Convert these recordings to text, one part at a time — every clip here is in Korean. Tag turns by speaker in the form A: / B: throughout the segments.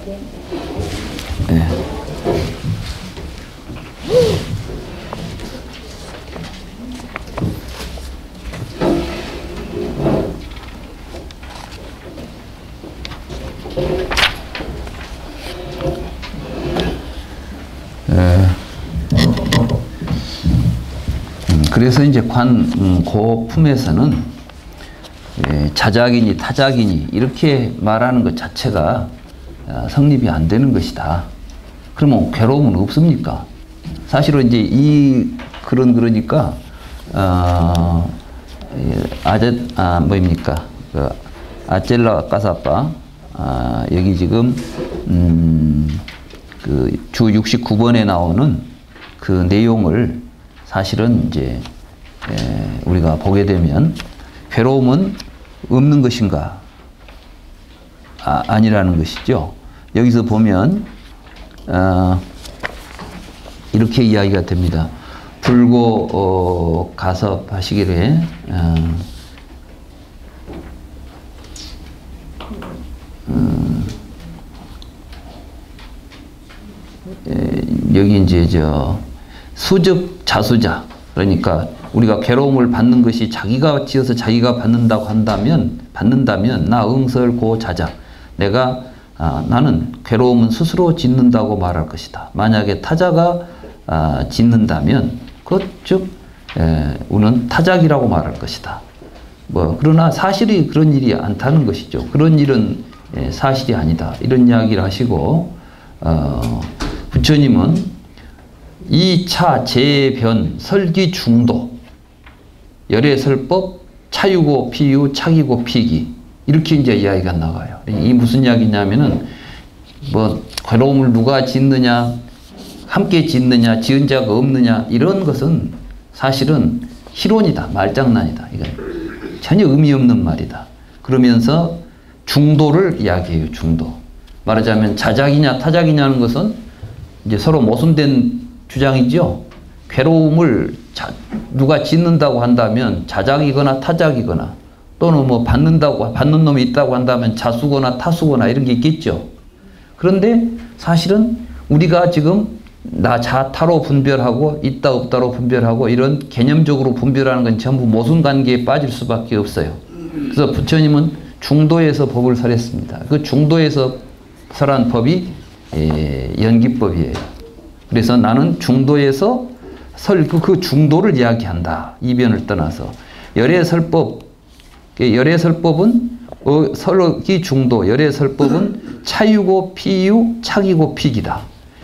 A: 네. 그래서 이제 고품에서는 자작이니 타작이니 이렇게 말하는 것 자체가 성립이 안 되는 것이다. 그러면 괴로움은 없습니까? 사실은 이제 이 글은 그러니까 뭐입니까? 그 아젤라 까사빠 여기 지금 그 주 69번에 나오는 그 내용을 사실은 이제 우리가 보게 되면 괴로움은 없는 것인가? 아니라는 것이죠. 여기서 보면 이렇게 이야기가 됩니다. 불고 가섭하시기를 여기 이제 수적 자수자, 그러니까 우리가 괴로움을 받는 것이 자기가 지어서 자기가 받는다고 받는다면 나 응설고 자작, 내가 나는 괴로움은 스스로 짓는다고 말할 것이다. 만약에 타자가 짓는다면 즉 우는 타작이라고 말할 것이다. 그러나 사실이 그런 일이 않다는 것이죠. 그런 일은 사실이 아니다. 이런 이야기를 하시고 부처님은 이차 재변 설기 중도 열애설법 차유고 피유 차기고 피기 이렇게 이제 이야기가 나가요. 이 무슨 이야기냐면은 괴로움을 누가 짓느냐, 함께 짓느냐, 지은 자가 없느냐 이런 것은 사실은 희론이다, 말장난이다. 이건 전혀 의미 없는 말이다. 그러면서 중도를 이야기해요. 중도. 말하자면 자작이냐 타작이냐는 것은 이제 서로 모순된 주장이죠. 괴로움을 누가 짓는다고 한다면 자작이거나 타작이거나 또는 받는 놈이 있다고 한다면 자수거나 타수거나 이런 게 있겠죠. 그런데 사실은 우리가 지금 나 자타로 분별하고 있다 없다로 분별하고 이런 개념적으로 분별하는 건 전부 모순관계에 빠질 수밖에 없어요. 그래서 부처님은 중도에서 법을 설했습니다. 그 중도에서 설한 법이 연기법이에요. 그래서 나는 중도에서 그 중도를 이야기한다. 이변을 떠나서. 열애설법은 설기 중도, 열애설법은 차유고 피유, 차기고 피기다.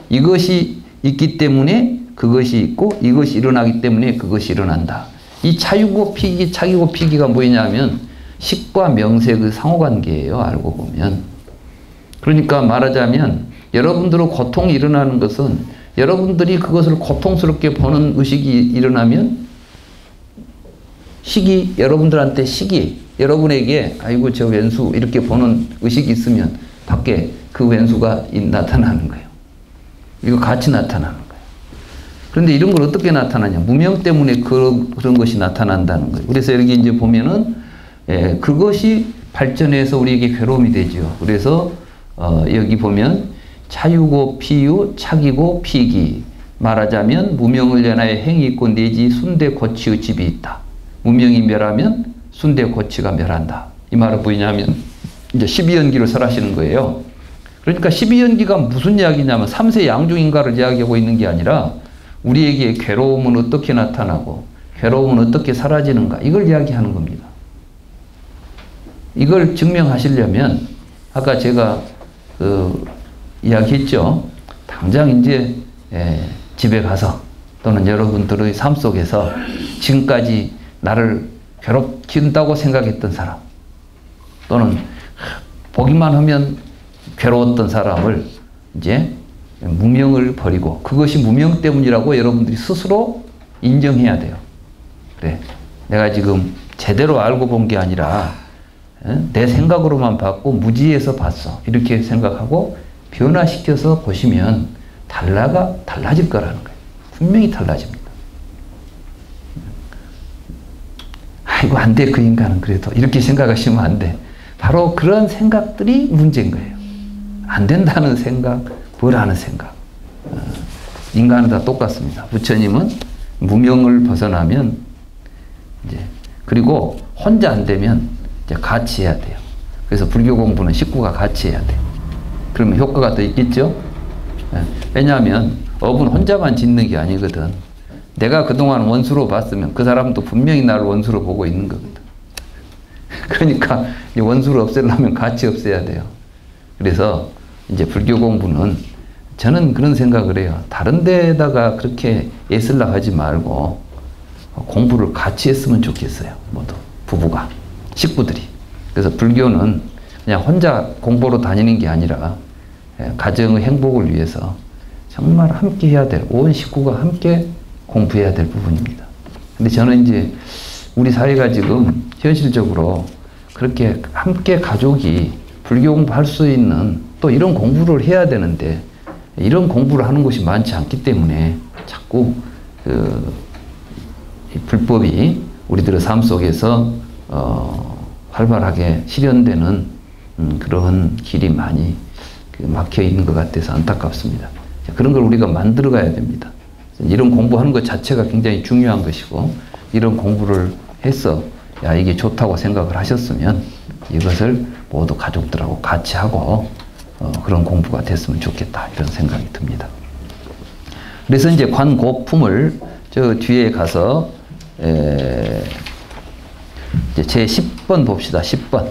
A: 이것이 있기 때문에 그것이 있고 이것이 일어나기 때문에 그것이 일어난다. 이 차유고 피기, 차기고 피기가 뭐냐면 식과 명세 그 상호관계예요. 알고 보면. 그러니까 말하자면 여러분들은 고통이 일어나는 것은 여러분들이 그것을 고통스럽게 보는 의식이 일어나면 여러분들한테 여러분에게 아이고 저 왼수 이렇게 보는 의식이 있으면 밖에 그 왼수가 나타나는 거예요. 이거 같이 나타나는 거예요. 그런데 이런 걸 어떻게 나타나냐? 무명 때문에 그런 것이 나타난다는 거예요. 그래서 여기 이제 보면은 그것이 발전해서 우리에게 괴로움이 되죠. 그래서 여기 보면 차유고 피유, 차기고 피기. 말하자면 무명을 연하여 행이 있고 내지 순대 고치의 집이 있다. 무명이 멸하면 순대 고치가 멸한다. 이 말은 뭐냐면 이제 12연기를 설하시는 거예요. 그러니까 12연기가 무슨 이야기냐면 3세 양중인가를 이야기하고 있는 게 아니라 우리에게 괴로움은 어떻게 나타나고 괴로움은 어떻게 사라지는가 이걸 이야기하는 겁니다. 이걸 증명하시려면 아까 제가 이야기했죠. 당장 이제 집에 가서 또는 여러분들의 삶 속에서 지금까지 나를 괴롭힌다고 생각했던 사람 또는 보기만 하면 괴로웠던 사람을 이제 무명을 버리고 그것이 무명 때문이라고 여러분들이 스스로 인정해야 돼요. 그래, 내가 지금 제대로 알고 본 게 아니라 내 생각으로만 봤고 무지에서 봤어. 이렇게 생각하고 변화시켜서 보시면 달라질 거라는 거예요. 분명히 달라집니다. 아이고 안 돼 그 인간은 그래도 이렇게 생각하시면 안 돼. 바로 그런 생각들이 문제인 거예요. 안 된다는 생각, 뭐라는 생각. 인간은 다 똑같습니다. 부처님은 무명을 벗어나면 이제 그리고 혼자 안 되면 이제 같이 해야 돼요. 그래서 불교 공부는 식구가 같이 해야 돼요. 그러면 효과가 더 있겠죠? 왜냐하면 업은 혼자만 짓는 게 아니거든. 내가 그동안 원수로 봤으면 그 사람도 분명히 나를 원수로 보고 있는 거거든. 그러니까 원수를 없애려면 같이 없애야 돼요. 그래서 이제 불교 공부는 저는 그런 생각을 해요. 다른 데다가 그렇게 애쓰려 하지 말고 공부를 같이 했으면 좋겠어요. 모두 부부가, 식구들이. 그래서 불교는 그냥 혼자 공부로 다니는 게 아니라 가정의 행복을 위해서 정말 함께 해야 될, 온 식구가 함께 공부해야 될 부분입니다. 근데 저는 이제 우리 사회가 지금 현실적으로 그렇게 함께 가족이 불교 공부할 수 있는 또 이런 공부를 해야 되는데 이런 공부를 하는 곳이 많지 않기 때문에 자꾸 이 불법이 우리들의 삶 속에서 활발하게 실현되는 그런 길이 많이 막혀 있는 것 같아서 안타깝습니다. 그런 걸 우리가 만들어 가야 됩니다. 이런 공부하는 것 자체가 굉장히 중요한 것이고 이런 공부를 해서 야 이게 좋다고 생각을 하셨으면 이것을 모두 가족들하고 같이 하고 그런 공부가 됐으면 좋겠다 이런 생각이 듭니다. 그래서 이제 관고품을 저 뒤에 가서 이제 제 10번 봅시다. 10번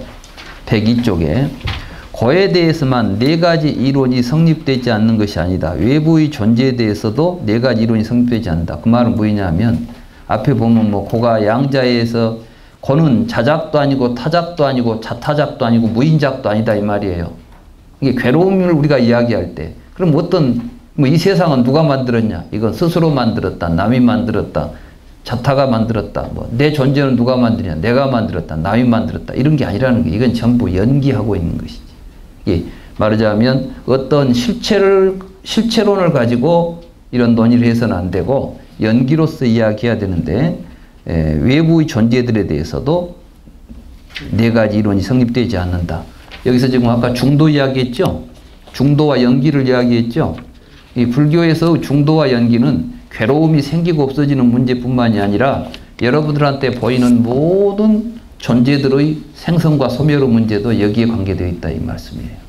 A: 102쪽에 고에 대해서만 네 가지 이론이 성립되지 않는 것이 아니다. 외부의 존재에 대해서도 네 가지 이론이 성립되지 않는다. 그 말은 뭐냐면 앞에 보면 뭐 고가 양자에서 고는 자작도 아니고 타작도 아니고 자타작도 아니고 무인작도 아니다 이 말이에요. 이게 괴로움을 우리가 이야기할 때 그럼 어떤 뭐 이 세상은 누가 만들었냐? 이건 스스로 만들었다. 남이 만들었다. 자타가 만들었다. 뭐 내 존재는 누가 만드냐? 내가 만들었다. 남이 만들었다. 이런 게 아니라는 게 이건 전부 연기하고 있는 것이지. 예, 말하자면 어떤 실체론을 가지고 이런 논의를 해서는 안 되고 연기로서 이야기해야 되는데 외부의 존재들에 대해서도 네 가지 이론이 성립되지 않는다. 여기서 지금 아까 중도 이야기했죠? 중도와 연기를 이야기했죠? 이 불교에서 중도와 연기는 괴로움이 생기고 없어지는 문제뿐만이 아니라 여러분들한테 보이는 모든 존재들의 생성과 소멸의 문제도 여기에 관계되어 있다 이 말씀이에요.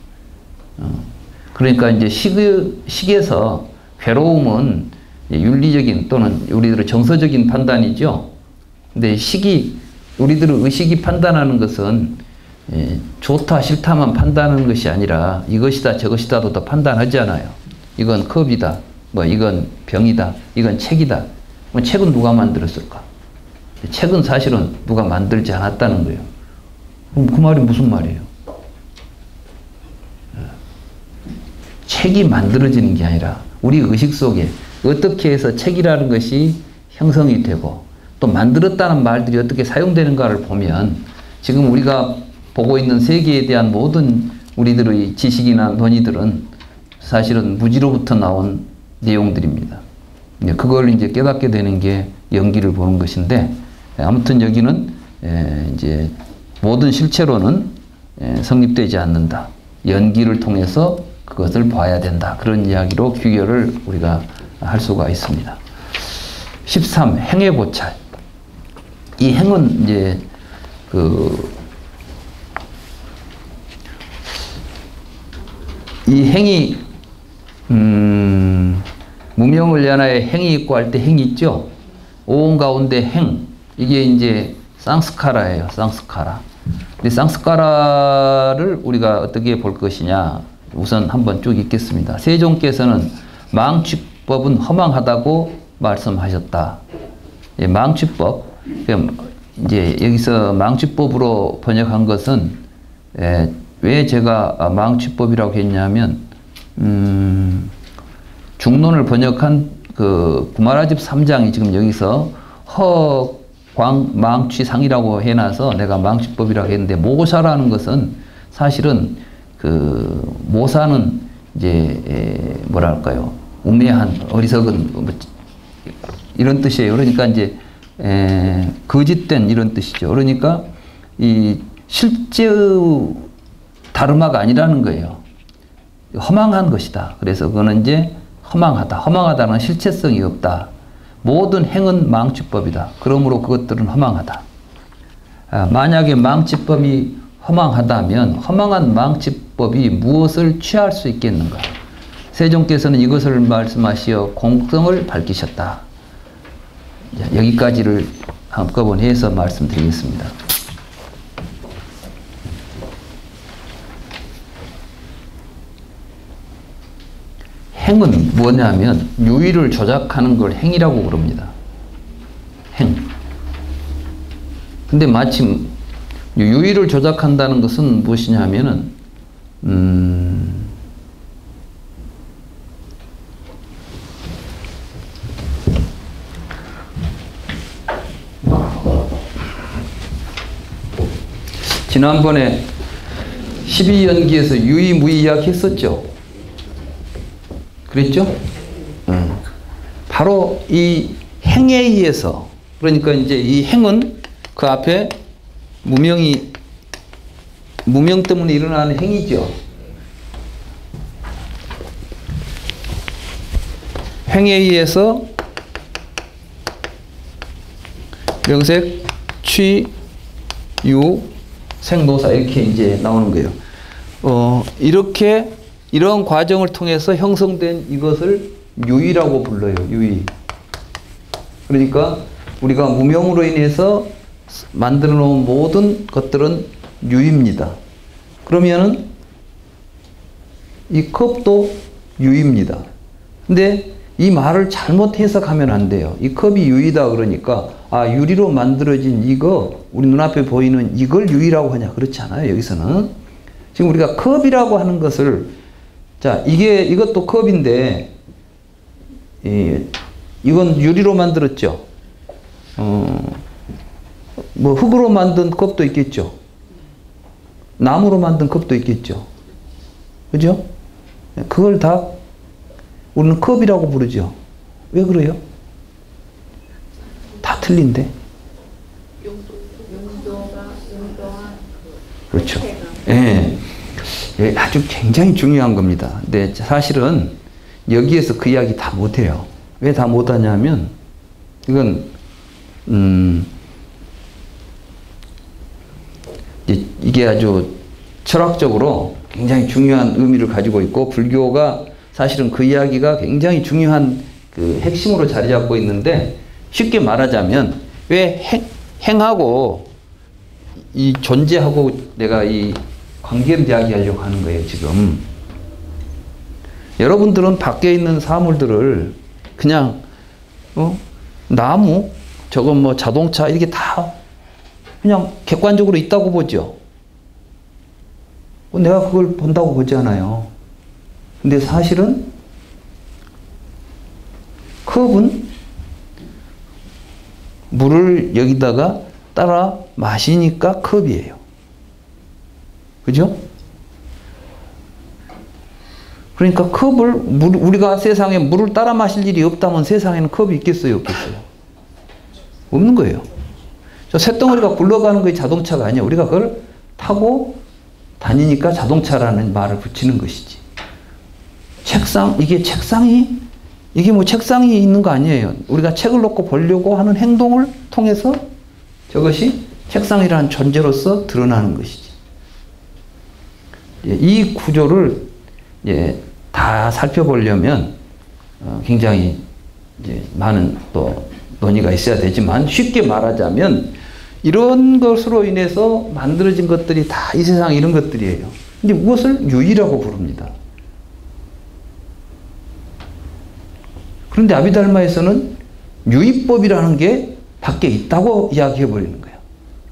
A: 그러니까 이제 식에서 괴로움은 윤리적인 또는 우리들의 정서적인 판단이죠. 근데 식이 우리들의 의식이 판단하는 것은 좋다 싫다만 판단하는 것이 아니라 이것이다 저것이다도 더 판단하지 않아요. 이건 컵이다. 뭐 이건 병이다. 이건 책이다. 뭐 책은 누가 만들었을까? 책은 사실은 누가 만들지 않았다는 거예요. 그럼 그 말이 무슨 말이에요? 책이 만들어지는 게 아니라 우리 의식 속에 어떻게 해서 책이라는 것이 형성이 되고 또 만들었다는 말들이 어떻게 사용되는가를 보면 지금 우리가 보고 있는 세계에 대한 모든 우리들의 지식이나 논의들은 사실은 무지로부터 나온 내용들입니다. 그걸 이제 깨닫게 되는 게 연기를 보는 것인데 아무튼 여기는 이제 모든 실체로는 성립되지 않는다. 연기를 통해서 그것을 봐야 된다. 그런 이야기로 규결을 우리가 할 수가 있습니다. 13. 행의 고찰. 이 행은 이제 이 행이 무명을 연하여 행이 있고 할 때 행이 있죠. 오온 가운데 행. 이게 이제 쌍스카라예요. 쌍스카라. 근데 쌍스카라를 우리가 어떻게 볼 것이냐. 우선 한번 쭉 읽겠습니다. 세종께서는 망취법은 허망하다고 말씀하셨다. 예, 망취법. 이제 여기서 망취법으로 번역한 것은 왜 제가 망취법이라고 했냐면 중론을 번역한 그 구마라집 3장이 지금 여기서 허광망취상이라고 해놔서 내가 망취법이라고 했는데 모사라는 것은 사실은 그 모사는 이제 뭐랄까요 우매한 어리석은 뭐 이런 뜻이에요. 그러니까 이제 거짓된 이런 뜻이죠. 그러니까 이 실제의 다르마가 아니라는 거예요. 허망한 것이다. 그래서 그거는 이제 허망하다. 허망하다는 실체성이 없다. 모든 행은 망치법이다. 그러므로 그것들은 허망하다. 만약에 망치법이 허망하다면 허망한 망치법이 무엇을 취할 수 있겠는가? 세종께서는 이것을 말씀하시어 공성을 밝히셨다. 여기까지를 한꺼번에 해서 말씀드리겠습니다. 행은 뭐냐면 유의를 조작하는 걸 행이라고 그럽니다. 행. 근데 마침 유의를 조작한다는 것은 무엇이냐면은 지난번에 12연기에서 유의무의이야기 했었죠. 그랬죠? 바로 이 행에 의해서, 그러니까 이제 이 행은 그 앞에 무명 때문에 일어나는 행이죠. 행에 의해서 명색, 취, 유, 생노사 이렇게 이제 나오는 거예요. 이런 과정을 통해서 형성된 이것을 유의라고 불러요. 유의. 그러니까 우리가 무명으로 인해서 만들어 놓은 모든 것들은 유의입니다. 그러면은 이 컵도 유의입니다. 근데 이 말을 잘못 해석하면 안 돼요. 이 컵이 유의다 그러니까 유리로 만들어진 이거, 우리 눈앞에 보이는 이걸 유의라고 하냐? 그렇지 않아요. 여기서는 지금 우리가 컵이라고 하는 것을, 자, 이것도 컵인데 이건 유리로 만들었죠. 뭐 흙으로 만든 컵도 있겠죠. 나무로 만든 컵도 있겠죠. 그죠? 그걸 다 우리는 컵이라고 부르죠. 왜 그래요? 다 틀린데. 그렇죠. 예. 예, 아주 굉장히 중요한 겁니다. 근데 사실은 여기에서 그 이야기 다 못해요. 왜 다 못하냐면 이건 이게 아주 철학적으로 굉장히 중요한 의미를 가지고 있고, 불교가 사실은 그 이야기가 굉장히 중요한 그 핵심으로 자리 잡고 있는데, 쉽게 말하자면 왜 행하고 이 존재하고 내가 이 관계를 이야기하려고 하는 거예요. 지금 여러분들은 밖에 있는 사물들을 그냥 나무, 저건 뭐 자동차, 이게 다 그냥 객관적으로 있다고 보죠. 내가 그걸 본다고 보지 않아요. 근데 사실은 컵은 물을 여기다가 따라 마시니까 컵이에요. 그죠? 그러니까 우리가 세상에 물을 따라 마실 일이 없다면 세상에는 컵이 있겠어요, 없겠어요? 없는 거예요. 저 쇳덩어리가 굴러가는 거이 자동차가 아니야. 우리가 그걸 타고 다니니까 자동차라는 말을 붙이는 것이지. 이게 뭐 책상이 있는 거 아니에요. 우리가 책을 놓고 보려고 하는 행동을 통해서 저것이 책상이라는 존재로서 드러나는 것이지. 이 구조를 다 살펴보려면 굉장히 많은 또 논의가 있어야 되지만, 쉽게 말하자면 이런 것으로 인해서 만들어진 것들이 다 이 세상에 이런 것들이에요. 근데 무엇을 유의라고 부릅니다. 그런데 아비달마에서는 유의법이라는 게 밖에 있다고 이야기해 버리는 거예요.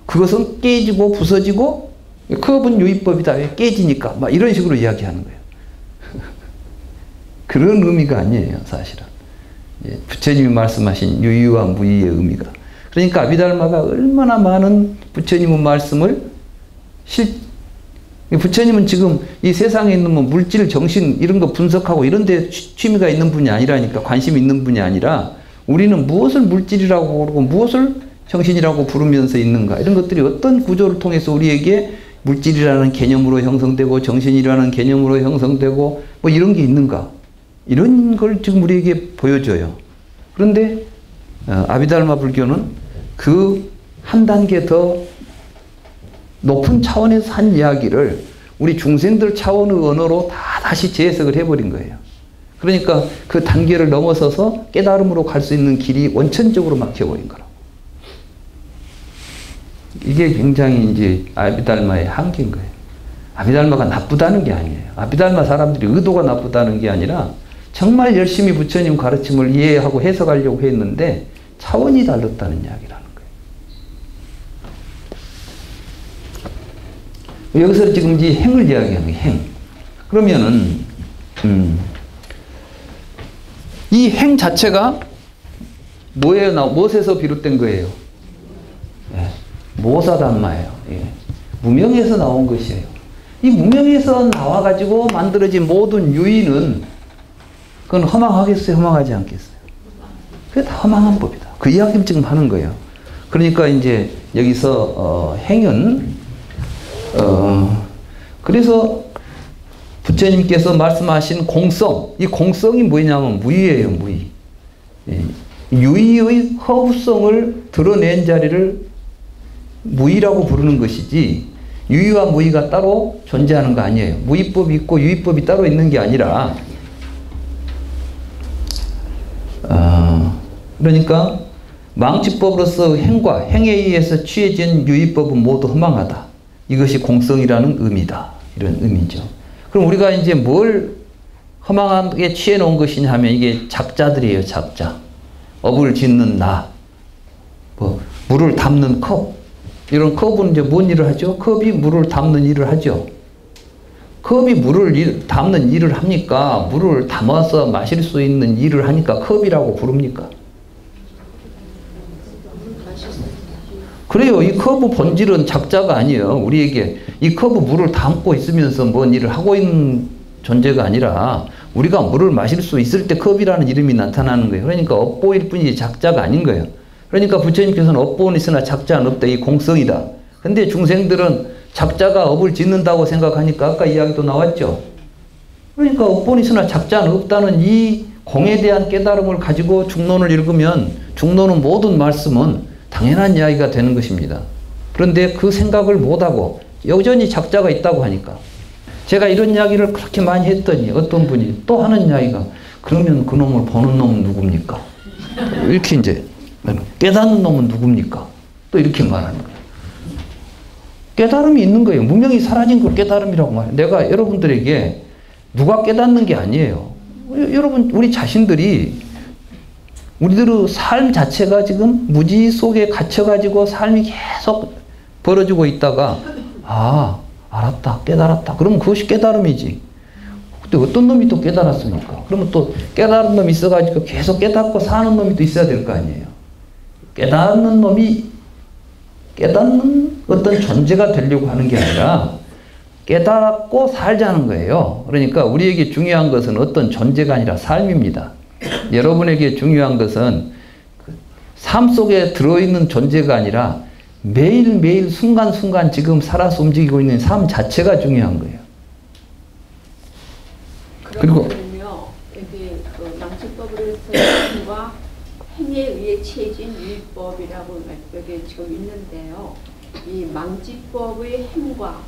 A: 그것은 깨지고 부서지고, 컵은 유의법이다. 왜 깨지니까 막 이런 식으로 이야기하는 거예요. 그런 의미가 아니에요, 사실은. 부처님이 말씀하신 유의와 무의의 의미가. 그러니까 아비달마가 얼마나 많은 부처님의 말씀을 부처님은 지금 이 세상에 있는 뭐 물질, 정신 이런 거 분석하고 이런 데 취미가 있는 분이 아니라니까, 관심이 있는 분이 아니라, 우리는 무엇을 물질이라고 그러고 무엇을 정신이라고 부르면서 있는가, 이런 것들이 어떤 구조를 통해서 우리에게 물질이라는 개념으로 형성되고 정신이라는 개념으로 형성되고 뭐 이런 게 있는가? 이런 걸 지금 우리에게 보여줘요. 그런데 아비달마 불교는 그 한 단계 더 높은 차원에서 한 이야기를 우리 중생들 차원의 언어로 다 다시 재해석을 해버린 거예요. 그러니까 그 단계를 넘어서서 깨달음으로 갈 수 있는 길이 원천적으로 막혀버린 거라고. 이게 굉장히 이제 아비달마의 한계인 거예요. 아비달마가 나쁘다는 게 아니에요. 아비달마 사람들이 의도가 나쁘다는 게 아니라 정말 열심히 부처님 가르침을 이해하고 해석하려고 했는데 차원이 달랐다는 이야기라는 거예요. 여기서 지금 이 행을 이야기하는 거예요. 행. 그러면은 이 행 자체가 무엇에서 비롯된 거예요? 예, 모사담마예요. 예. 무명에서 나온 것이에요. 이 무명에서 나와가지고 만들어진 모든 유의는 그건 허망하겠어요? 허망하지 않겠어요? 그게 다 허망한 법이다. 그 이야기를 지금 하는 거예요. 그러니까 이제 여기서 행은 그래서 부처님께서 말씀하신 공성, 이 공성이 뭐냐면 무의예요, 무의. 예. 유의의 허구성을 드러낸 자리를 무의라고 부르는 것이지 유의와 무의가 따로 존재하는 거 아니에요. 무의법이 있고 유의법이 따로 있는 게 아니라 그러니까 망치법으로서 행과 행에 의해서 취해진 유의법은 모두 허망하다. 이것이 공성이라는 의미다. 이런 의미죠. 그럼 우리가 이제 뭘 허망하게 취해 놓은 것이냐 하면 이게 작자들이에요. 작자. 업을 짓는 나. 뭐 물을 담는 컵. 이런 컵은 이제 뭔 일을 하죠? 컵이 물을 담는 일을 하죠. 컵이 물을 담는 일을 합니까? 물을 담아서 마실 수 있는 일을 하니까 컵이라고 부릅니까? 그래요. 이 컵의 본질은 작자가 아니에요. 우리에게 이 컵의 물을 담고 있으면서 뭔 일을 하고 있는 존재가 아니라 우리가 물을 마실 수 있을 때 컵이라는 이름이 나타나는 거예요. 그러니까 업보일 뿐이지 작자가 아닌 거예요. 그러니까 부처님께서는 업보는 있으나 작자는 없다. 이 공성이다. 근데 중생들은 작자가 업을 짓는다고 생각하니까 아까 이야기도 나왔죠. 그러니까 업보는 있으나 작자는 없다는 이 공에 대한 깨달음을 가지고 중론을 읽으면 중론은 모든 말씀은 당연한 이야기가 되는 것입니다. 그런데 그 생각을 못하고 여전히 작자가 있다고 하니까 제가 이런 이야기를 그렇게 많이 했더니 어떤 분이 또 하는 이야기가 그러면 그 놈을 보는 놈은 누굽니까? 이렇게 이제 깨닫는 놈은 누굽니까? 또 이렇게 말하는 거예요. 깨달음이 있는 거예요. 무명이 사라진 걸 깨달음이라고 말해요. 내가 여러분들에게 누가 깨닫는 게 아니에요. 여러분 우리 자신들이 우리들의 삶 자체가 지금 무지 속에 갇혀가지고 삶이 계속 벌어지고 있다가 알았다 깨달았다 그러면 그것이 깨달음이지. 근데 어떤 놈이 또 깨달았습니까? 그러면 또 깨달은 놈이 있어가지고 계속 깨닫고 사는 놈이 또 있어야 될 거 아니에요. 깨닫는 놈이 깨닫는 어떤 존재가 되려고 하는 게 아니라 깨닫고 살자는 거예요. 그러니까 우리에게 중요한 것은 어떤 존재가 아니라 삶입니다. 여러분에게 중요한 것은 삶 속에 들어있는 존재가 아니라 매일매일 순간순간 지금 살아서 움직이고 있는 삶 자체가 중요한 거예요.
B: 그러면요, 여기 그 망치법으로 해서 행과 행에 의해 취해진 유의법이라고 여기 지금 있는데요. 이 망치법의 행과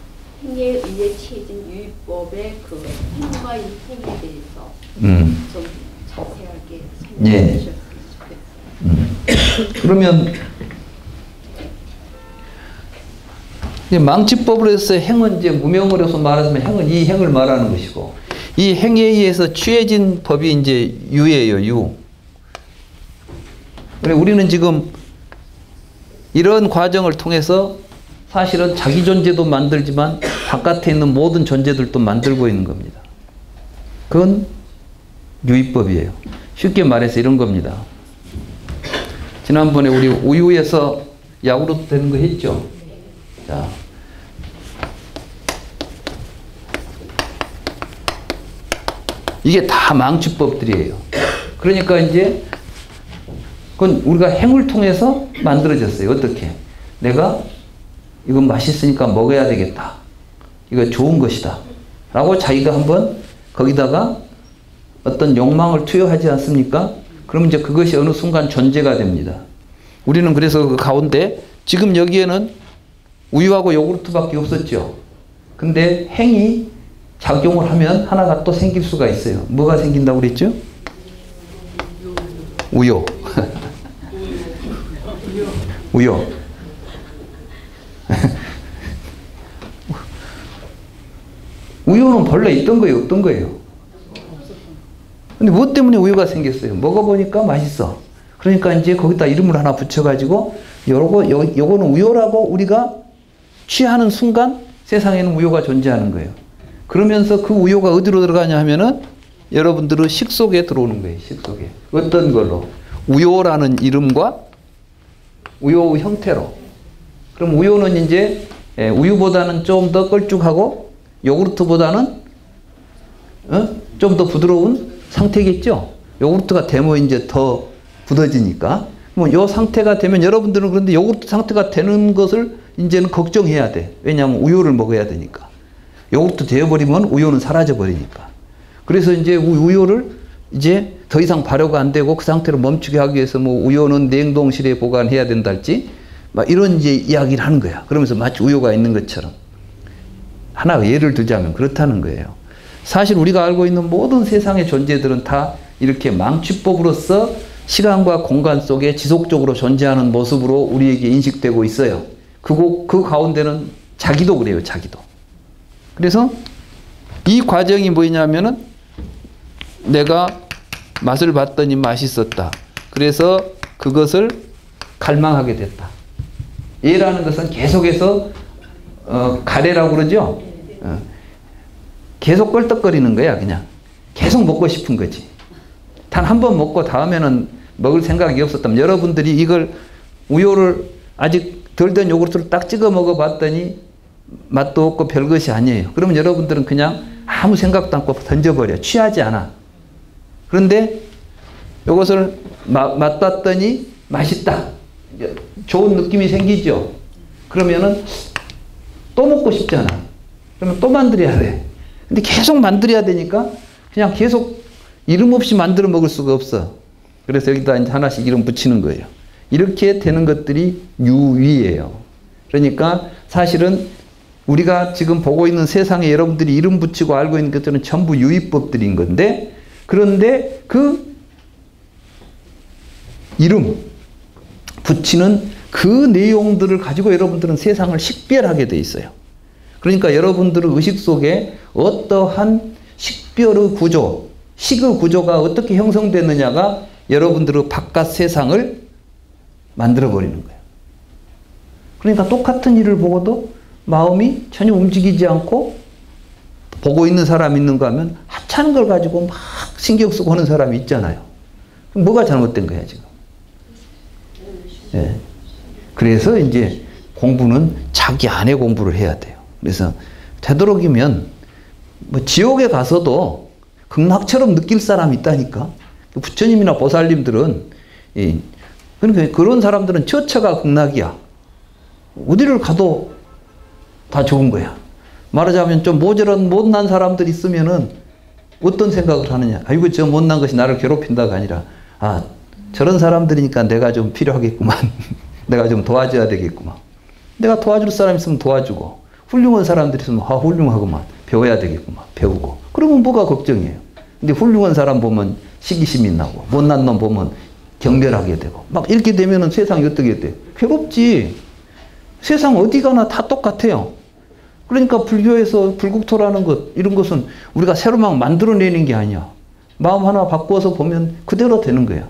B: 행에 의해 취해진 유의법의 그 행과 이 행에 대해서 좀 자세하게 설명해 주셨으면 좋겠어요.
A: 그러면 망치법으로 해서 행은 이제 무명으로서 말하자면 행은 이 행을 말하는 것이고 이 행에 의해서 취해진 법이 이제 유예요. 유. 그래 우리는 지금 이런 과정을 통해서 사실은 자기 존재도 만들지만 바깥에 있는 모든 존재들도 만들고 있는 겁니다. 그건 유의법이에요. 쉽게 말해서 이런 겁니다. 지난번에 우리 우유에서 야구르트 되는 거 했죠? 자. 이게 다 망치법들이에요. 그러니까 이제 그건 우리가 행을 통해서 만들어졌어요. 어떻게? 내가 이건 맛있으니까 먹어야 되겠다. 이거 좋은 것이다 라고 자기가 한번 거기다가 어떤 욕망을 투여하지 않습니까? 그럼 이제 그것이 어느 순간 존재가 됩니다. 우리는 그래서 그 가운데 지금 여기에는 우유하고 요구르트밖에 없었죠. 근데 행이 작용을 하면 하나가 또 생길 수가 있어요. 뭐가 생긴다고 그랬죠? 우유. 우유. 우유는 본래 있던 거예요? 없던 거예요? 근데 무엇 때문에 우유가 생겼어요? 먹어보니까 맛있어. 그러니까 이제 거기다 이름을 하나 붙여가지고 요거는 우유라고 우리가 취하는 순간 세상에는 우유가 존재하는 거예요. 그러면서 그 우유가 어디로 들어가냐 하면은 여러분들은 식 속에 들어오는 거예요. 식 속에. 어떤 걸로? 우유라는 이름과 우유 형태로. 그럼 우유는 이제 우유보다는 좀 더 걸쭉하고 요구르트보다는 좀 더 부드러운 상태겠죠. 요구르트가 되면 이제 더 굳어지니까. 뭐 요 상태가 되면 여러분들은 그런데 요구르트 상태가 되는 것을 이제는 걱정해야 돼. 왜냐하면 우유를 먹어야 되니까. 요구르트 되어버리면 우유는 사라져 버리니까. 그래서 이제 우유를 이제 더 이상 발효가 안 되고 그 상태로 멈추게 하기 위해서 뭐 우유는 냉동실에 보관해야 된달지 막 이런 이제 이야기를 하는 거야. 그러면서 마치 우유가 있는 것처럼. 하나 예를 들자면 그렇다는 거예요. 사실 우리가 알고 있는 모든 세상의 존재들은 다 이렇게 망취법으로서 시간과 공간 속에 지속적으로 존재하는 모습으로 우리에게 인식되고 있어요. 그 가운데는 자기도 그래요. 자기도. 그래서 이 과정이 뭐냐면은 내가 맛을 봤더니 맛있었다. 그래서 그것을 갈망하게 됐다. 얘라는 것은 계속해서 가래라고 그러죠. 계속 껄떡거리는 거야. 그냥 계속 먹고 싶은 거지. 단 한 번 먹고 다음에는 먹을 생각이 없었다면 여러분들이 이걸 우유를 아직 덜 된 요구르트를 딱 찍어 먹어봤더니 맛도 없고 별것이 아니에요. 그러면 여러분들은 그냥 아무 생각도 않고 던져버려. 취하지 않아. 그런데 이것을 맛봤더니 맛있다. 좋은 느낌이 생기죠. 그러면은 또 먹고 싶잖아. 그러면 또 만들어야 돼. 근데 계속 만들어야 되니까 그냥 계속 이름 없이 만들어 먹을 수가 없어. 그래서 여기다 이제 하나씩 이름 붙이는 거예요. 이렇게 되는 것들이 유의예요. 그러니까 사실은 우리가 지금 보고 있는 세상에 여러분들이 이름 붙이고 알고 있는 것들은 전부 유의법들인 건데, 그런데 그 이름 붙이는 그 내용들을 가지고 여러분들은 세상을 식별하게 돼 있어요. 그러니까 여러분들의 의식 속에 어떠한 식별의 구조, 식의 구조가 어떻게 형성되느냐가 여러분들의 바깥 세상을 만들어버리는 거예요. 그러니까 똑같은 일을 보고도 마음이 전혀 움직이지 않고 보고 있는 사람이 있는가 하면 하찮은 걸 가지고 막 신경 쓰고 하는 사람이 있잖아요. 그럼 뭐가 잘못된 거야 지금? 예. 그래서 이제 공부는 자기 안에 공부를 해야 돼요. 그래서 되도록이면 뭐 지옥에 가서도 극락처럼 느낄 사람이 있다니까. 부처님이나 보살님들은 그러니까 그런 사람들은 처처가 극락이야. 어디를 가도 다 좋은 거야. 말하자면 좀 모자란 못난 사람들 있으면은 어떤 생각을 하느냐. 아이고 저 못난 것이 나를 괴롭힌다가 아니라 아 저런 사람들이니까 내가 좀 필요하겠구만. 내가 좀 도와줘야 되겠구만. 내가 도와줄 사람 있으면 도와주고 훌륭한 사람들이 있으면 아 훌륭하구만. 배워야 되겠구만. 배우고. 그러면 뭐가 걱정이에요. 근데 훌륭한 사람 보면 시기심이 나고 못난 놈 보면 경멸하게 되고 막 이렇게 되면은 세상이 어떻게 돼? 괴롭지. 세상 어디 가나 다 똑같아요. 그러니까 불교에서 불국토라는 것 이런 것은 우리가 새로 막 만들어내는 게 아니야. 마음 하나 바꾸어서 보면 그대로 되는 거야.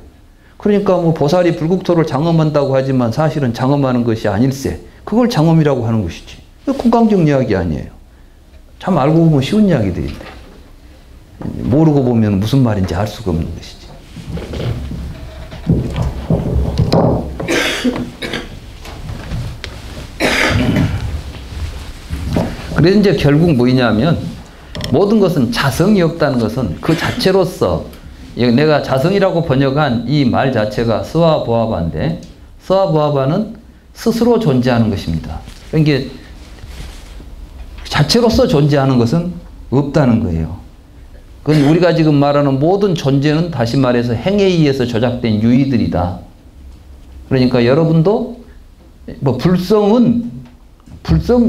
A: 그러니까 뭐 보살이 불국토를 장엄한다고 하지만 사실은 장엄하는 것이 아닐세. 그걸 장엄이라고 하는 것이지. 구강적 이야기 아니에요. 참 알고 보면 쉬운 이야기들인데 모르고 보면 무슨 말인지 알 수가 없는 것이지. 그래서 이제 결국 뭐냐면 모든 것은 자성이 없다는 것은 그 자체로서 내가 자성이라고 번역한 이 말 자체가 스와보아바인데 스와보아바는 스스로 존재하는 것입니다. 그러니까 자체로서 존재하는 것은 없다는 거예요. 그건 우리가 지금 말하는 모든 존재는 다시 말해서 행에 의해서 조작된 유의들이다. 그러니까 여러분도 뭐 불성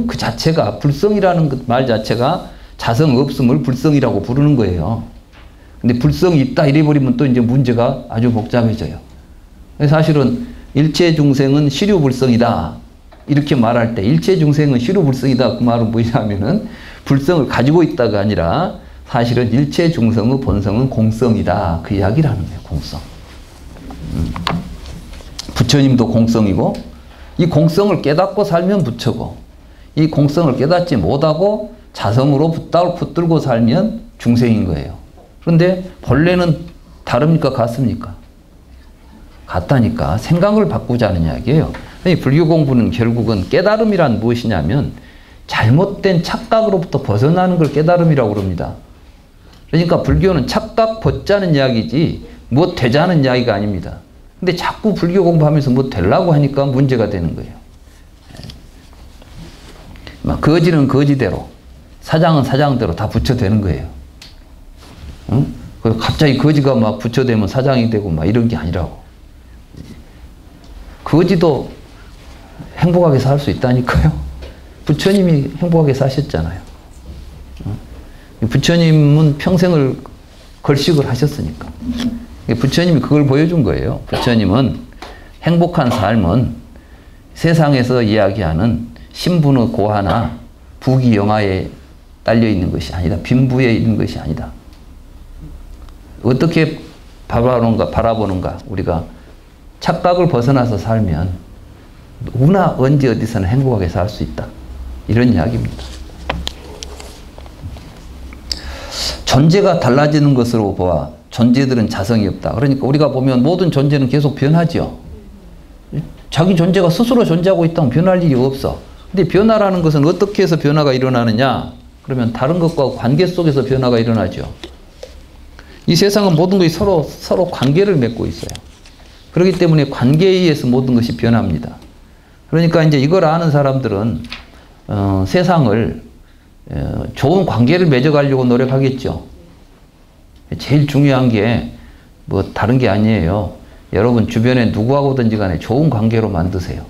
A: 그 자체가, 불성이라는 말 자체가 자성 없음을 불성이라고 부르는 거예요. 근데 불성이 있다 이래버리면 또 이제 문제가 아주 복잡해져요. 사실은 일체 중생은 시류불성이다 이렇게 말할 때 일체 중생은 시류불성이다 그 말은 뭐냐면은 불성을 가지고 있다가 아니라 사실은 일체 중생의 본성은 공성이다 그 이야기라는 거예요. 공성. 부처님도 공성이고 이 공성을 깨닫고 살면 부처고 이 공성을 깨닫지 못하고 자성으로 붙들고 살면 중생인 거예요. 그런데 본래는 다릅니까? 같습니까? 같다니까. 생각을 바꾸자는 이야기예요. 불교 공부는 결국은 깨달음이란 무엇이냐면 잘못된 착각으로부터 벗어나는 걸 깨달음이라고 그럽니다. 그러니까 불교는 착각 벗자는 이야기지 뭐 되자는 이야기가 아닙니다. 근데 자꾸 불교 공부하면서 뭐 되려고 하니까 문제가 되는 거예요. 거지는 거지대로, 사장은 사장대로 다 부처되는 거예요. 응? 갑자기 거지가 막 부처되면 사장이 되고 막 이런 게 아니라고. 거지도 행복하게 살 수 있다니까요. 부처님이 행복하게 사셨잖아요. 부처님은 평생을 걸식을 하셨으니까. 부처님이 그걸 보여준 거예요. 부처님은 행복한 삶은 세상에서 이야기하는 신분의 고하나 부귀영화에 딸려 있는 것이 아니다. 빈부에 있는 것이 아니다. 어떻게 바라보는가? 우리가 착각을 벗어나서 살면 누구나 언제 어디서나 행복하게 살 수 있다. 이런 이야기입니다. 존재가 달라지는 것으로 보아 존재들은 자성이 없다. 그러니까 우리가 보면 모든 존재는 계속 변하죠. 자기 존재가 스스로 존재하고 있다면 변할 일이 없어. 근데 변화라는 것은 어떻게 해서 변화가 일어나느냐? 그러면 다른 것과 관계 속에서 변화가 일어나죠. 이 세상은 모든 것이 서로 관계를 맺고 있어요. 그렇기 때문에 관계에 의해서 모든 것이 변합니다. 그러니까 이제 이걸 아는 사람들은 세상을 좋은 관계를 맺어가려고 노력하겠죠. 제일 중요한 게 뭐 다른 게 아니에요. 여러분 주변에 누구하고든지 간에 좋은 관계로 만드세요.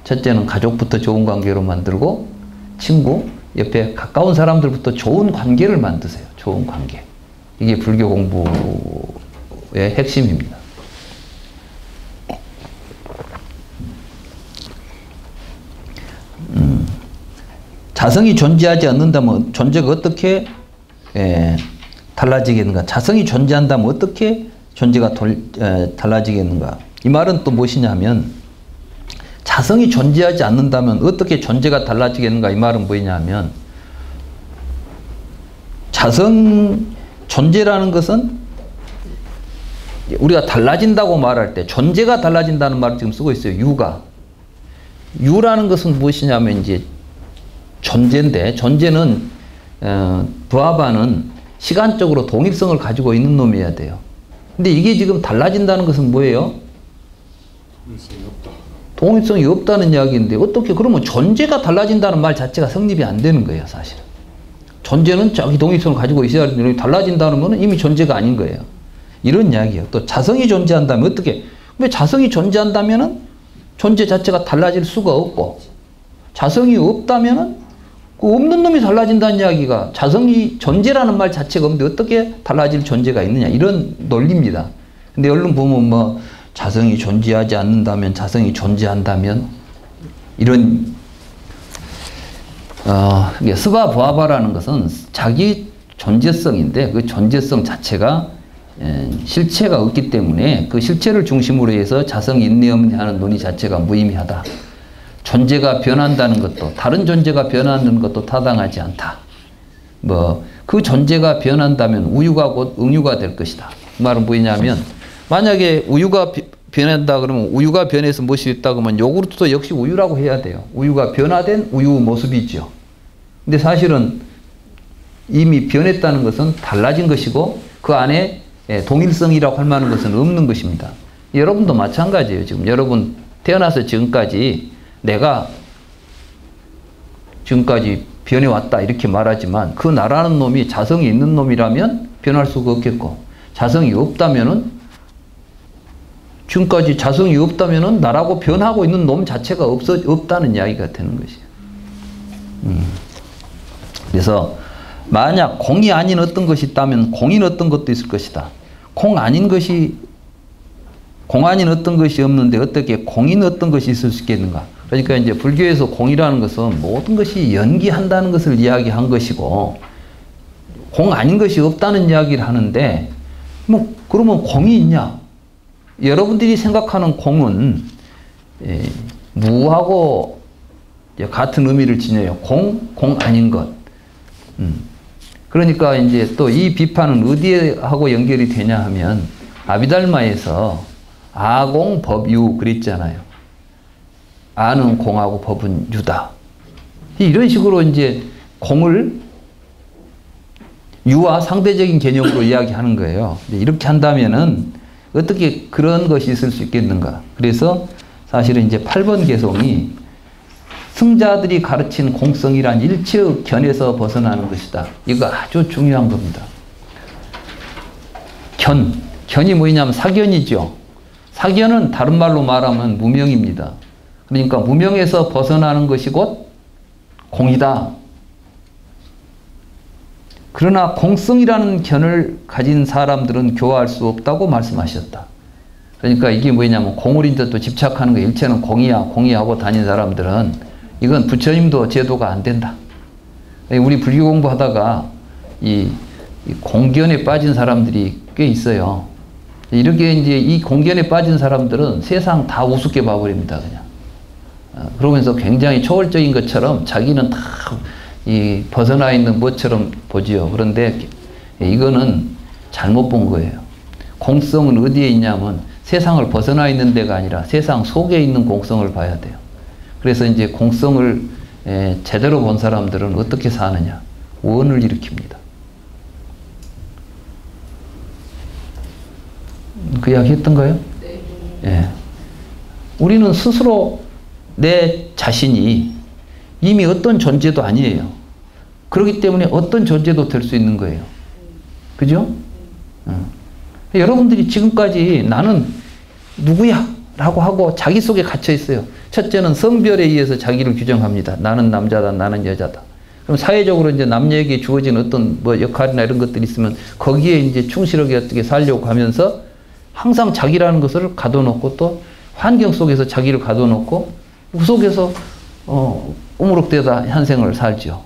A: 첫째는 가족부터 좋은 관계로 만들고 친구, 옆에 가까운 사람들부터 좋은 관계를 만드세요. 좋은 관계. 이게 불교 공부의 핵심입니다. 자성이 존재하지 않는다면 존재가 어떻게 달라지겠는가? 자성이 존재한다면 어떻게 존재가 달라지겠는가? 이 말은 또 무엇이냐면 자성이 존재하지 않는다면 어떻게 존재가 달라지겠는가? 이 말은 뭐냐면 자성 존재라는 것은 우리가 달라진다고 말할 때 존재가 달라진다는 말을 지금 쓰고 있어요. 유라는 것은 무엇이냐면 이제 존재인데 존재는 부하바는 시간적으로 동일성을 가지고 있는 놈이어야 돼요. 근데 이게 지금 달라진다는 것은 뭐예요? 동일성이 없다는 이야기인데 어떻게 그러면 존재가 달라진다는 말 자체가 성립이 안 되는 거예요. 사실은. 존재는 자기 동일성을 가지고 있어야 되는데 달라진다는 것은 이미 존재가 아닌 거예요. 이런 이야기예요. 또 자성이 존재한다면 어떻게? 왜 자성이 존재한다면은 존재 자체가 달라질 수가 없고 자성이 없다면은 그 없는 놈이 달라진다는 이야기가 자성이 존재라는 말 자체가 없는데 어떻게 달라질 존재가 있느냐 이런 논리입니다. 근데 얼른 보면 뭐 자성이 존재하지 않는다면 자성이 존재한다면 이런 스바 부하바라는 것은 자기 존재성인데 그 존재성 자체가 실체가 없기 때문에 그 실체를 중심으로 해서 자성이 있네 없네 하는 논의 자체가 무의미하다. 존재가 변한다는 것도 다른 존재가 변하는 것도 타당하지 않다. 뭐 그 존재가 변한다면 우유가 곧 응유가 될 것이다. 그 말은 뭐냐면 만약에 우유가 변한다 그러면 우유가 변해서 무엇이 있다 그러면 요구르트도 역시 우유라고 해야 돼요. 우유가 변화된 우유 모습이죠. 근데 사실은 이미 변했다는 것은 달라진 것이고 그 안에 동일성이라고 할 만한 것은 없는 것입니다. 여러분도 마찬가지예요. 지금 여러분 태어나서 지금까지 내가 지금까지 변해왔다 이렇게 말하지만 그 나라는 놈이 자성이 있는 놈이라면 변할 수가 없겠고 자성이 없다면은 지금까지 자성이 없다면은 나라고 변하고 있는 놈 자체가 없다는 이야기가 되는 것이에요. 그래서 만약 공이 아닌 어떤 것이 있다면 공인 어떤 것도 있을 것이다. 공 아닌 어떤 것이 없는데 어떻게 공인 어떤 것이 있을 수 있겠는가? 그러니까 이제 불교에서 공이라는 것은 모든 것이 연기한다는 것을 이야기한 것이고 공 아닌 것이 없다는 이야기를 하는데 뭐 그러면 공이 있냐? 여러분들이 생각하는 공은 무하고 같은 의미를 지녀요. 공 아닌 것. 그러니까 이제 또 이 비판은 어디에 하고 연결이 되냐 하면 아비달마에서 아공 법유 그랬잖아요. 아는 공하고 법은 유다. 이런 식으로 이제 공을 유와 상대적인 개념으로 이야기하는 거예요. 이렇게 한다면은 어떻게 그런 것이 있을 수 있겠는가? 그래서 사실은 이제 8번 개송이 승자들이 가르친 공성이란 일체의 견에서 벗어나는 것이다. 이거 아주 중요한 겁니다. 견이 뭐냐면 사견이죠. 사견은 다른 말로 말하면 무명입니다. 그러니까 무명에서 벗어나는 것이 곧 공이다. 그러나 공성이라는 견을 가진 사람들은 교화할 수 없다고 말씀하셨다. 그러니까 이게 뭐냐면 공을 이제 또 집착하는 거 일체는 공이 하고 다닌 사람들은 이건 부처님도 제도가 안 된다. 우리 불교 공부하다가 이 공견에 빠진 사람들이 꽤 있어요. 이렇게 이제 이 공견에 빠진 사람들은 세상 다 우습게 봐버립니다, 그냥. 그러면서 굉장히 초월적인 것처럼 자기는 다 이 벗어나 있는 것처럼 보지요. 그런데 이거는 잘못 본 거예요. 공성은 어디에 있냐면 세상을 벗어나 있는 데가 아니라 세상 속에 있는 공성을 봐야 돼요. 그래서 이제 공성을 제대로 본 사람들은 어떻게 사느냐? 원을 일으킵니다. 그 이야기 했던가요? 네. 예. 우리는 스스로 내 자신이 이미 어떤 존재도 아니에요. 그렇기 때문에 어떤 존재도 될 수 있는 거예요. 그죠? 여러분들이 지금까지 나는 누구야? 라고 하고 자기 속에 갇혀 있어요. 첫째는 성별에 의해서 자기를 규정합니다. 나는 남자다, 나는 여자다. 그럼 사회적으로 이제 남녀에게 주어진 어떤 뭐 역할이나 이런 것들이 있으면 거기에 이제 충실하게 어떻게 살려고 하면서 항상 자기라는 것을 가둬놓고 또 환경 속에서 자기를 가둬놓고 그 속에서 우물럭대다 현생을 살죠.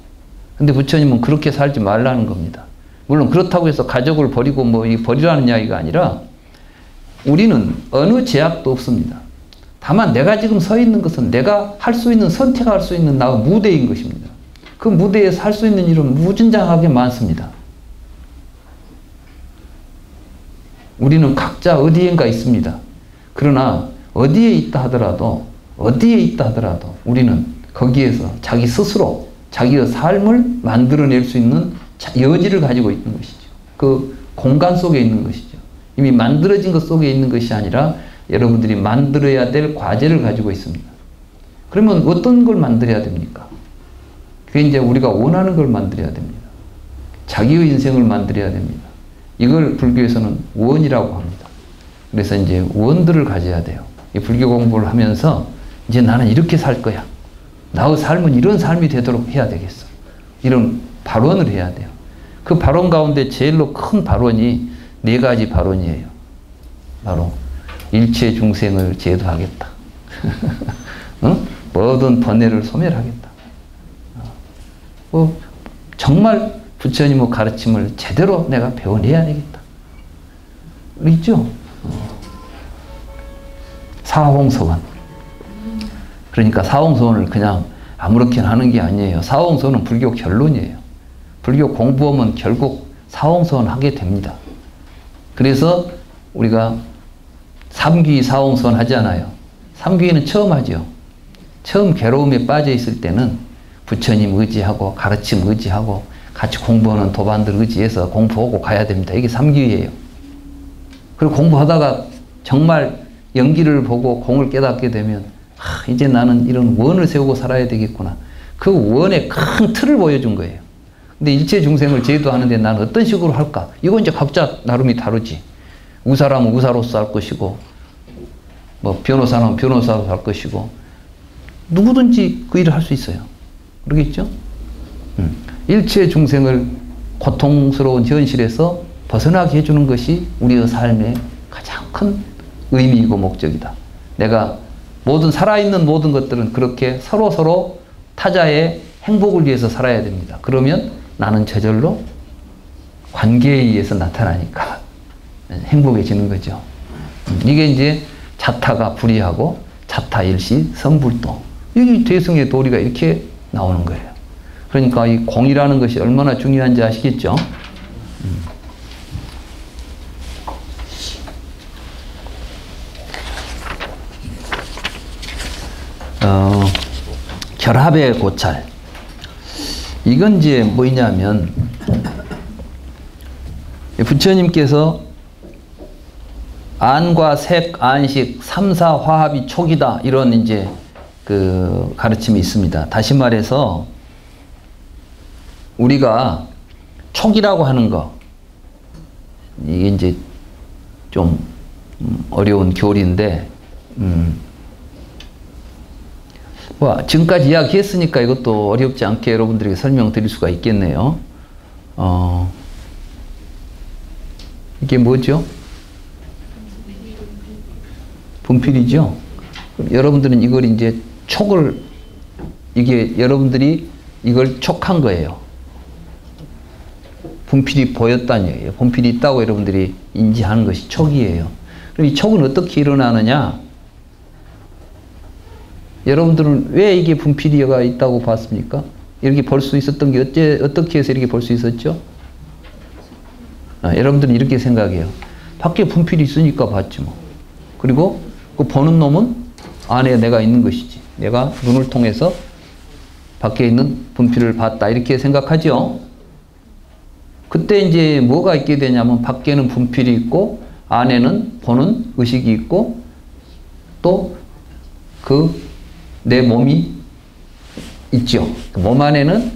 A: 근데 부처님은 그렇게 살지 말라는 겁니다. 물론 그렇다고 해서 가족을 버리고 뭐 버리라는 이야기가 아니라 우리는 어느 제약도 없습니다. 다만 내가 지금 서 있는 것은 내가 할 수 있는 선택할 수 있는 나의 무대인 것입니다. 그 무대에서 할 수 있는 일은 무진장하게 많습니다. 우리는 각자 어디엔가 있습니다. 그러나 어디에 있다 하더라도 우리는 거기에서 자기 스스로 자기의 삶을 만들어낼 수 있는 여지를 가지고 있는 것이죠. 그 공간 속에 있는 것이죠. 이미 만들어진 것 속에 있는 것이 아니라 여러분들이 만들어야 될 과제를 가지고 있습니다. 그러면 어떤 걸 만들어야 됩니까? 그게 이제 우리가 원하는 걸 만들어야 됩니다. 자기의 인생을 만들어야 됩니다. 이걸 불교에서는 원이라고 합니다. 그래서 이제 원들을 가져야 돼요. 이 불교 공부를 하면서 이제 나는 이렇게 살 거야. 나의 삶은 이런 삶이 되도록 해야 되겠어. 이런 발원을 해야 돼요. 그 발원 가운데 제일로 큰 발원이 4가지 발원이에요. 바로 일체 중생을 제도하겠다. 모든 번뇌를 소멸하겠다. 정말 부처님의 가르침을 제대로 내가 배워내야 되겠다. 있죠? 사홍서원. 그러니까 사홍서원을 그냥 아무렇게나 하는 게 아니에요. 사홍서원은 불교 결론이에요. 불교 공부하면 결국 사홍서원 하게 됩니다. 그래서 우리가 삼귀 사홍서원 하잖아요. 삼귀는 처음 하죠. 처음 괴로움에 빠져 있을 때는 부처님 의지하고 가르침 의지하고 같이 공부하는 도반들 의지해서 공부하고 가야 됩니다. 이게 삼귀예요. 그리고 공부하다가 정말 연기를 보고 공을 깨닫게 되면 이제 나는 이런 원을 세우고 살아야 되겠구나. 그 원의 큰 틀을 보여준 거예요. 근데 일체 중생을 제도하는데 나는 어떤 식으로 할까? 이건 이제 각자 나름이 다르지. 의사라면 의사로서 할 것이고, 뭐 변호사라면 변호사로서 할 것이고, 누구든지 그 일을 할 수 있어요. 그러겠죠? 일체 중생을 고통스러운 현실에서 벗어나게 해주는 것이 우리의 삶의 가장 큰 의미이고 목적이다. 내가 살아있는 모든 것들은 그렇게 서로 타자의 행복을 위해서 살아야 됩니다. 그러면 나는 저절로 관계에 의해서 나타나니까 행복해지는 거죠. 이게 이제 자타가 불이하고 자타일시 선불도. 이게 대승의 도리가 이렇게 나오는 거예요. 그러니까 이 공이라는 것이 얼마나 중요한지 아시겠죠? 결합의 고찰. 이건 이제 뭐냐면, 부처님께서 안과 색, 안식, 삼사 화합이 촉이다. 이런 이제 그 가르침이 있습니다. 다시 말해서, 우리가 촉이라고 하는 거, 이게 이제 좀 어려운 교리인데, 뭐 지금까지 이야기했으니까 이것도 어렵지 않게 여러분들에게 설명드릴 수가 있겠네요. 이게 뭐죠? 분필이죠. 여러분들은 이걸 이제 이게 여러분들이 이걸 촉한 거예요. 분필이 보였다는 얘기예요. 분필이 있다고 여러분들이 인지하는 것이 촉이에요. 그럼 이 촉은 어떻게 일어나느냐? 여러분들은 왜 이게 분필이가 있다고 봤습니까? 이렇게 볼 수 있었던 게 어떻게 해서 이렇게 볼 수 있었죠? 여러분들은 이렇게 생각해요. 밖에 분필이 있으니까 봤지 뭐. 그리고 그 보는 놈은 안에 내가 있는 것이지. 내가 눈을 통해서 밖에 있는 분필을 봤다. 이렇게 생각하죠? 그때 이제 뭐가 있게 되냐면 밖에는 분필이 있고 안에는 보는 의식이 있고 또 내 몸이 있죠. 몸 안에는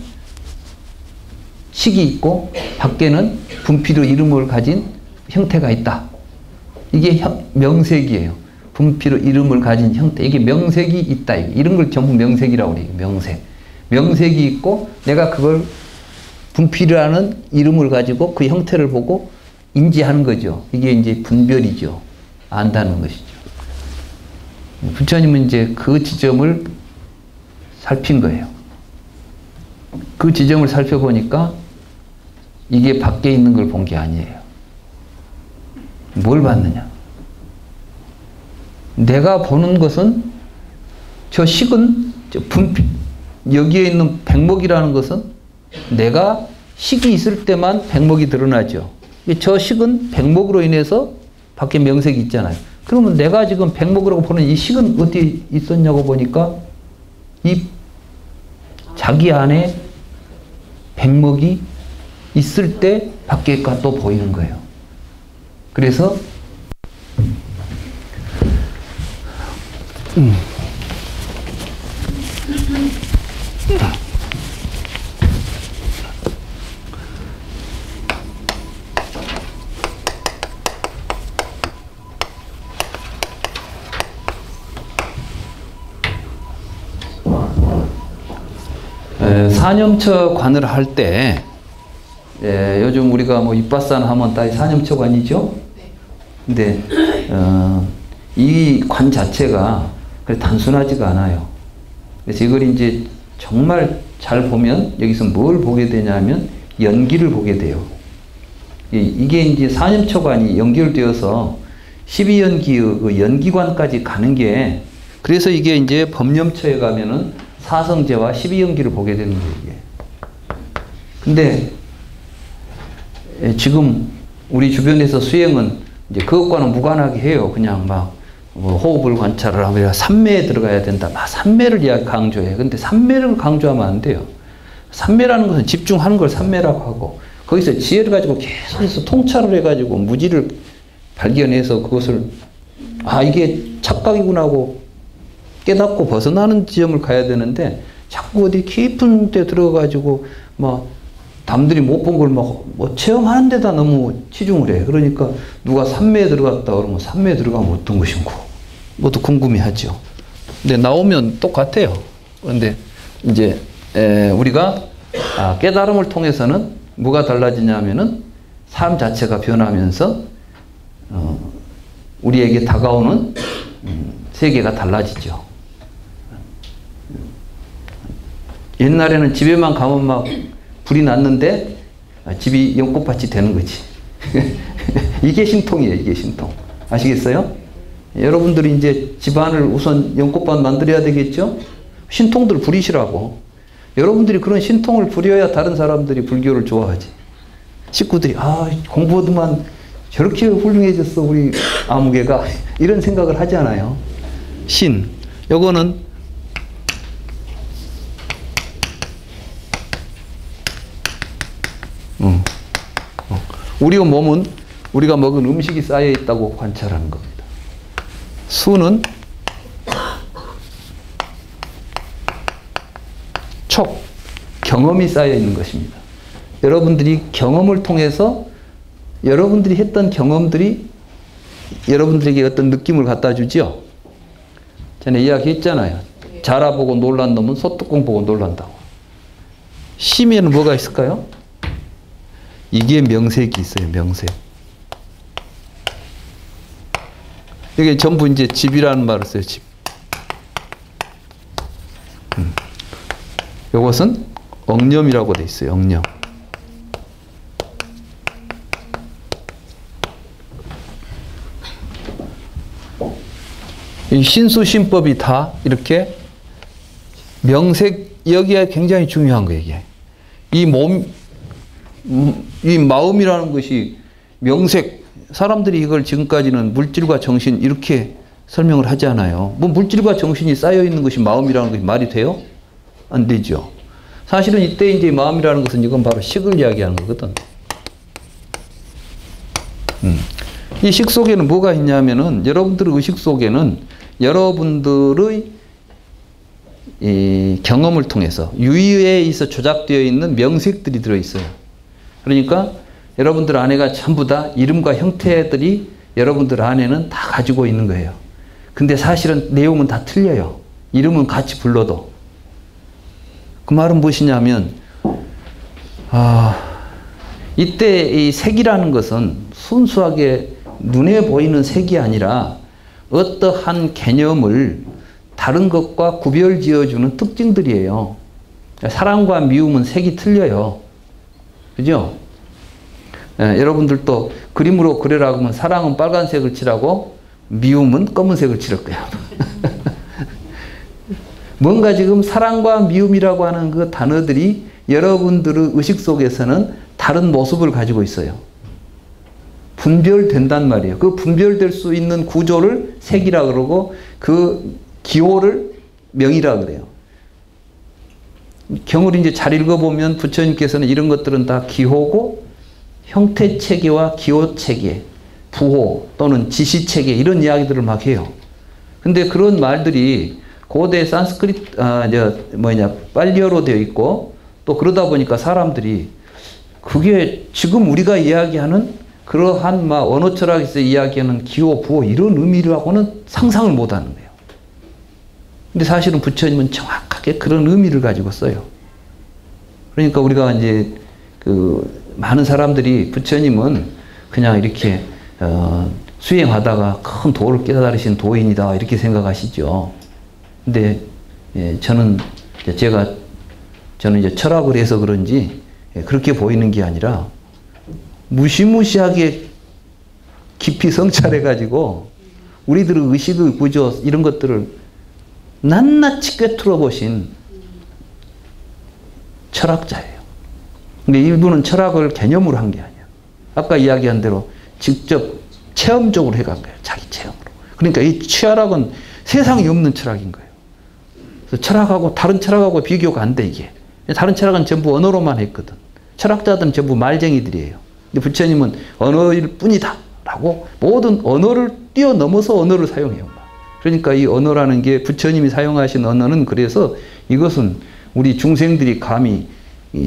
A: 식이 있고 밖에는 분필의 이름을 가진 형태가 있다. 이게 명색이에요. 분필의 이름을 가진 형태. 이게 명색이 있다. 이런 걸 전부 명색이라고 그래요. 명색. 명색이 있고 내가 그걸 분필이라는 이름을 가지고 그 형태를 보고 인지하는 거죠. 이게 이제 분별이죠. 안다는 것이죠. 부처님은 이제 그 지점을 살핀 거예요. 그 지점을 살펴보니까 이게 밖에 있는 걸 본 게 아니에요. 뭘 봤느냐? 내가 보는 것은 저 식은 분필, 여기에 있는 백목이라는 것은 내가 식이 있을 때만 백목이 드러나죠. 저 식은 백목으로 인해서 밖에 명색이 있잖아요. 그러면 내가 지금 백목이라고 보는 이 식은 어디 있었냐고 보니까 이 자기 안에 백목이 있을 때 밖에가 또 보이는 거예요. 그래서 사념처관을 할 때 요즘 우리가 뭐 입바산 하면 다 사념처관이죠. 근데 이 관 자체가 단순하지가 않아요. 그래서 이걸 이제 정말 잘 보면 여기서 뭘 보게 되냐면 연기를 보게 돼요. 이게 이제 사념처관이 연결되어서 12연기의 그 연기관까지 가는 게, 그래서 이게 이제 법념처에 가면은 사성제와 12연기를 보게 되는 거예요, 이게. 근데 지금 우리 주변에서 수행은 이제 그것과는 무관하게 해요. 그냥 막 뭐 호흡을 관찰을 하면 삼매에 들어가야 된다. 막 삼매를 강조해요. 근데 삼매를 강조하면 안 돼요. 삼매라는 것은 집중하는 걸 삼매라고 하고, 거기서 지혜를 가지고 계속해서 통찰을 해가지고 무지를 발견해서 그것을 이게 착각이구나 하고 깨닫고 벗어나는 지점을 가야 되는데, 자꾸 어디 깊은 데 들어가지고 막 남들이 못 본 걸 막 뭐 체험하는 데다 너무 치중을 해. 그러니까 누가 산매에 들어갔다 그러면 산매에 들어가면 어떤 것인고 뭐도 궁금해하죠. 근데 나오면 똑같아요. 그런데 이제 우리가 깨달음을 통해서는 뭐가 달라지냐면은 삶 자체가 변하면서 우리에게 다가오는 세계가 달라지죠. 옛날에는 집에만 가면 막 불이 났는데 집이 연꽃밭이 되는 거지. 이게 신통이에요. 이게 신통. 아시겠어요? 여러분들이 이제 집안을 우선 연꽃밭 만들어야 되겠죠? 신통들 부리시라고. 여러분들이 그런 신통을 부려야 다른 사람들이 불교를 좋아하지. 식구들이 공부하더만 저렇게 훌륭해졌어 우리 아무개가 이런 생각을 하지 않아요. 신. 요거는 우리 몸은 우리가 먹은 음식이 쌓여 있다고 관찰하는 겁니다. 수는 촉, 경험이 쌓여 있는 것입니다. 여러분들이 경험을 통해서 여러분들이 했던 경험들이 여러분들에게 어떤 느낌을 갖다 주죠. 전에 이야기했잖아요. 자라보고 놀란 놈은 소뚜껑 보고 놀란다고. 심에는 뭐가 있을까요? 이게 명색이 있어요. 명색. 이게 전부 이제 집이라는 말을 써요. 집. 이것은 억념이라고 돼 있어요. 억념. 이 신수신법이 다 이렇게 명색, 여기가 굉장히 중요한 거예요. 이게. 이 마음이라는 것이 명색, 사람들이 이걸 지금까지는 물질과 정신 이렇게 설명을 하지 않아요. 뭐 물질과 정신이 쌓여 있는 것이 마음이라는 것이 말이 돼요? 안 되죠. 사실은 이때 이제 마음이라는 것은 이건 바로 식을 이야기하는 거거든. 이 식 속에는 뭐가 있냐면은 여러분들의 의식 속에는 여러분들의 이 경험을 통해서 유의에 있어 조작되어 있는 명색들이 들어있어요. 그러니까 여러분들 안에가 전부 다 이름과 형태들이 여러분들 안에는 다 가지고 있는 거예요. 근데 사실은 내용은 다 틀려요. 이름은 같이 불러도. 그 말은 무엇이냐면 이때 이 색이라는 것은 순수하게 눈에 보이는 색이 아니라 어떠한 개념을 다른 것과 구별 지어주는 특징들이에요. 사랑과 미움은 색이 틀려요. 그죠? 여러분들도 그림으로 그리라고 하면 사랑은 빨간색을 칠하고 미움은 검은색을 칠할 거야. 뭔가 지금 사랑과 미움이라고 하는 그 단어들이 여러분들의 의식 속에서는 다른 모습을 가지고 있어요. 분별된단 말이에요. 그 분별될 수 있는 구조를 색이라 그러고 그 기호를 명이라 그래요. 경을 이제 잘 읽어보면 부처님께서는 이런 것들은 다 기호고 형태 체계와 기호 체계, 부호 또는 지시 체계 이런 이야기들을 막 해요. 근데 그런 말들이 고대 산스크리트 빨리어로 되어 있고 또 그러다 보니까 사람들이 그게 지금 우리가 이야기하는 그러한 언어 철학에서 이야기하는 기호, 부호 이런 의미라고는 상상을 못 하는 거예요. 근데 사실은 부처님은 정확하게 그런 의미를 가지고 써요. 그러니까 우리가 이제 많은 사람들이 부처님은 그냥 이렇게 수행하다가 큰 도를 깨달으신 도인이다 이렇게 생각하시죠. 근데 저는 이제 철학을 해서 그런지 그렇게 보이는 게 아니라 무시무시하게 깊이 성찰해가지고 우리들의 의식의 구조 이런 것들을 낱낱이 꿰뚫어 보신 철학자예요. 근데 이분은 철학을 개념으로 한 게 아니야. 아까 이야기한 대로 직접 체험적으로 해간 거예요. 자기 체험으로. 그러니까 이 철학은 세상에 없는 철학인 거예요. 그래서 철학하고 다른 철학하고 비교가 안 돼 이게. 다른 철학은 전부 언어로만 했거든. 철학자들은 전부 말쟁이들이에요. 근데 부처님은 언어일 뿐이다 라고 모든 언어를 뛰어넘어서 언어를 사용해요. 그러니까 이 언어라는 게 부처님이 사용하신 언어는 그래서 이것은 우리 중생들이 감히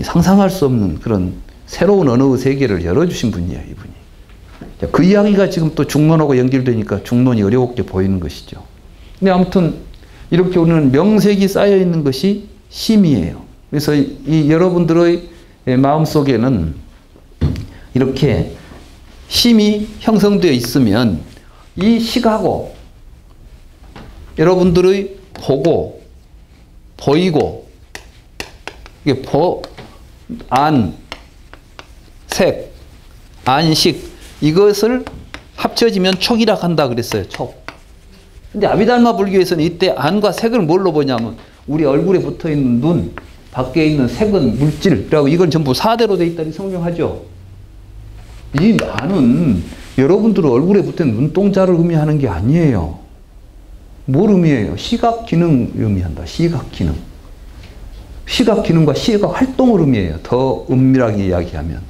A: 상상할 수 없는 그런 새로운 언어 세계를 열어주신 분이에요, 이분이. 그 이야기가 지금 또 중론하고 연결되니까 중론이 어렵게 보이는 것이죠. 근데 아무튼 이렇게 우리는 명색이 쌓여 있는 것이 심이에요. 그래서 이 여러분들의 마음속에는 이렇게 심이 형성되어 있으면 이 식하고 여러분들의 보고, 보이고, 이게 안, 색, 안식, 이것을 합쳐지면 촉이라 한다 그랬어요. 촉. 근데 아비달마 불교에서는 이때 안과 색을 뭘로 보냐면 우리 얼굴에 붙어 있는 눈, 밖에 있는 색은 물질이라고 이건 전부 사대로 돼 있다니 설명하죠. 이 안은 여러분들 얼굴에 붙은 눈동자를 의미하는 게 아니에요. 뭘 의미해요? 시각 기능 의미한다. 시각 기능. 시각 기능과 시각 활동을 의미해요. 더 은밀하게 이야기하면.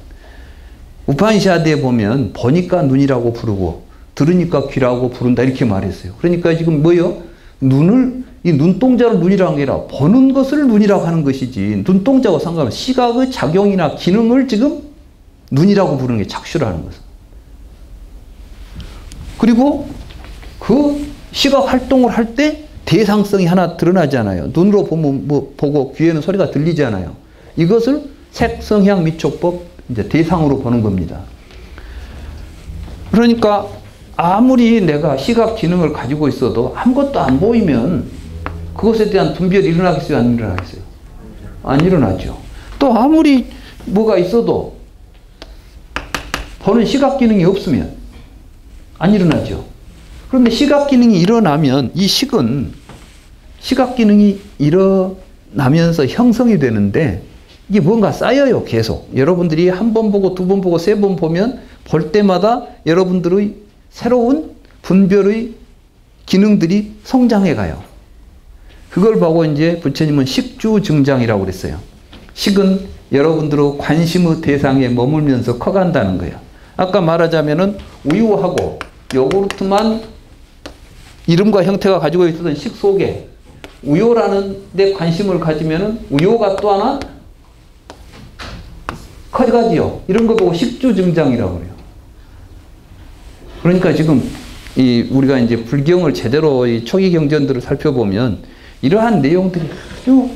A: 우파니샤드에 보면 보니까 눈이라고 부르고 들으니까 귀라고 부른다 이렇게 말했어요. 그러니까 지금 뭐예요? 이 눈동자를 눈이라고 하는 게 아니라 보는 것을 눈이라고 하는 것이지 눈동자와 상관없이 시각의 작용이나 기능을 지금 눈이라고 부르는 게 착슈라는 것은. 그리고 그 시각 활동을 할 때 대상성이 하나 드러나잖아요. 눈으로 보면 뭐 보고 귀에는 소리가 들리잖아요. 이것을 색, 성향, 미촉법 이제 대상으로 보는 겁니다. 그러니까 아무리 내가 시각 기능을 가지고 있어도 아무것도 안 보이면 그것에 대한 분별이 일어나겠어요? 안 일어나겠어요? 안 일어나죠. 또 아무리 뭐가 있어도 보는 시각 기능이 없으면 안 일어나죠. 그런데 시각 기능이 일어나면 이 식은 시각 기능이 일어나면서 형성이 되는데 이게 뭔가 쌓여요. 계속. 여러분들이 한 번 보고 두 번 보고 세 번 보면 볼 때마다 여러분들의 새로운 분별의 기능들이 성장해 가요. 그걸 보고 이제 부처님은 식주증장이라고 그랬어요. 식은 여러분들의 관심의 대상에 머물면서 커간다는 거예요. 아까 말하자면은 우유하고 요구르트만 이름과 형태가 가지고 있었던 식 속에 우유라는 데 관심을 가지면은 우유가 또 하나 커가지요. 이런 거 보고 식주증장이라고 그래요. 그러니까 지금 우리가 이제 불경을 제대로 이 초기 경전들을 살펴보면 이러한 내용들이 아주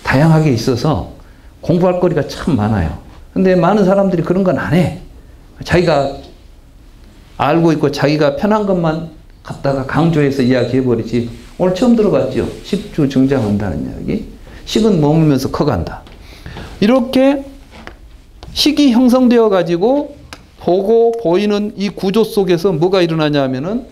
A: 다양하게 있어서 공부할 거리가 참 많아요. 근데 많은 사람들이 그런 건 안 해. 자기가 알고 있고 자기가 편한 것만 갖다가 강조해서 이야기해버리지. 오늘 처음 들어봤죠? 식주 증장한다는 이야기. 식은 머물면서 커간다. 이렇게 식이 형성되어 가지고 보고 보이는 이 구조 속에서 뭐가 일어나냐 하면은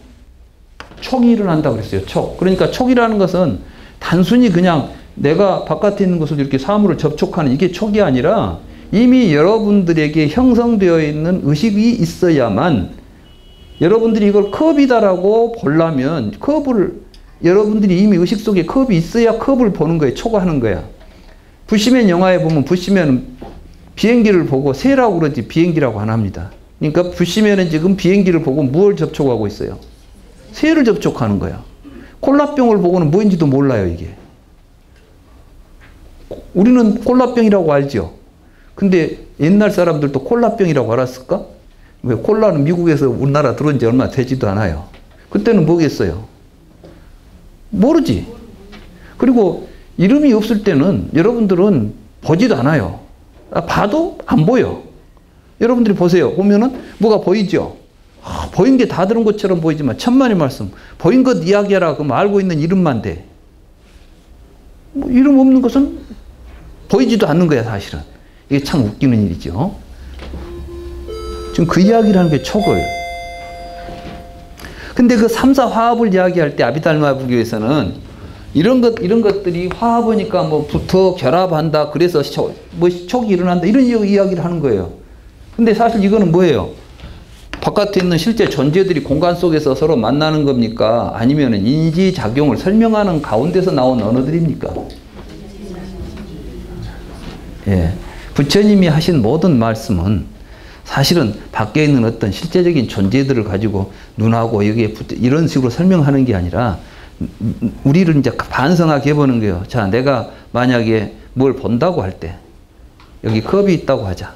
A: 촉이 일어난다고 그랬어요. 촉. 그러니까 촉이라는 것은 단순히 그냥 내가 바깥에 있는 것을 이렇게 사물을 접촉하는 이게 촉이 아니라 이미 여러분들에게 형성되어 있는 의식이 있어야만 여러분들이 이걸 컵이다라고 보려면 컵을 여러분들이 이미 의식 속에 컵이 있어야 컵을 보는 거예요. 촉하는 거야. 부시맨 영화에 보면 부시맨은 비행기를 보고 새라고 그러지 비행기라고 안 합니다. 그러니까 부시맨은 지금 비행기를 보고 무엇을 접촉하고 있어요? 새를 접촉하는 거야. 콜라병을 보고는 뭐인지도 몰라요, 이게. 우리는 콜라병이라고 알죠. 근데 옛날 사람들도 콜라병이라고 알았을까? 왜 콜라는 미국에서 우리나라 들어온 지 얼마 되지도 않아요. 그때는 뭐겠어요? 모르지. 그리고 이름이 없을 때는 여러분들은 보지도 않아요. 봐도 안 보여. 여러분들이 보세요. 보면은 뭐가 보이죠? 보인 게 다 들은 것처럼 보이지만 천만의 말씀. 보인 것 이야기하라 그러면 알고 있는 이름만 돼. 뭐 이름 없는 것은 보이지도 않는 거야, 사실은. 이게 참 웃기는 일이죠. 지금 그 이야기를 하는 게 촉을. 근데 그 삼사 화합을 이야기할 때 아비달마 불교에서는 이런 것들이 화합하니까 뭐 붙어 결합한다. 그래서 촉이 일어난다. 이런 이야기를 하는 거예요. 근데 사실 이거는 뭐예요? 바깥에 있는 실제 존재들이 공간 속에서 서로 만나는 겁니까? 아니면 인지작용을 설명하는 가운데서 나온 언어들입니까? 예. 부처님이 하신 모든 말씀은 사실은 밖에 있는 어떤 실제적인 존재들을 가지고 눈하고 여기에 이런 식으로 설명하는 게 아니라 우리를 이제 반성하게 해보는 거예요. 자, 내가 만약에 뭘 본다고 할 때, 여기 컵이 있다고 하자.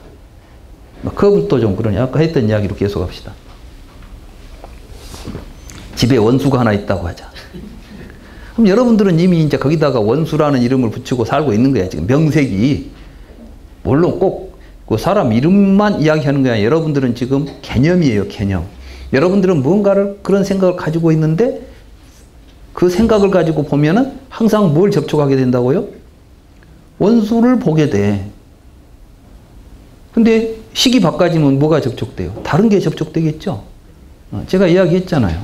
A: 컵은 또 좀 그러냐. 아까 했던 이야기로 계속 합시다. 집에 원수가 하나 있다고 하자. 그럼 여러분들은 이미 이제 거기다가 원수라는 이름을 붙이고 살고 있는 거야. 지금 명색이. 물론 꼭 그 사람 이름만 이야기하는 거야. 여러분들은 지금 개념이에요. 개념. 여러분들은 뭔가를 그런 생각을 가지고 있는데 그 생각을 가지고 보면은 항상 뭘 접촉하게 된다고요? 원수를 보게 돼. 근데 식이 바꿔지면 뭐가 접촉돼요? 다른 게 접촉되겠죠? 제가 이야기했잖아요.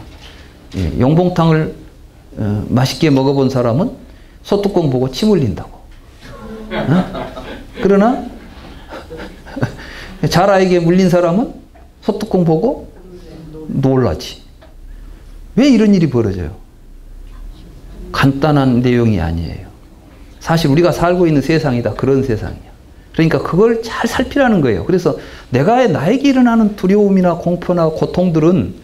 A: 예, 용봉탕을 맛있게 먹어본 사람은 소뚜껑 보고 침 흘린다고. 그러나 잘 알게 물린 사람은 소뚜껑 보고 놀라지. 왜 이런 일이 벌어져요? 간단한 내용이 아니에요. 사실 우리가 살고 있는 세상이 다 그런 세상이야. 그러니까 그걸 잘 살피라는 거예요. 그래서 나에게 일어나는 두려움이나 공포나 고통들은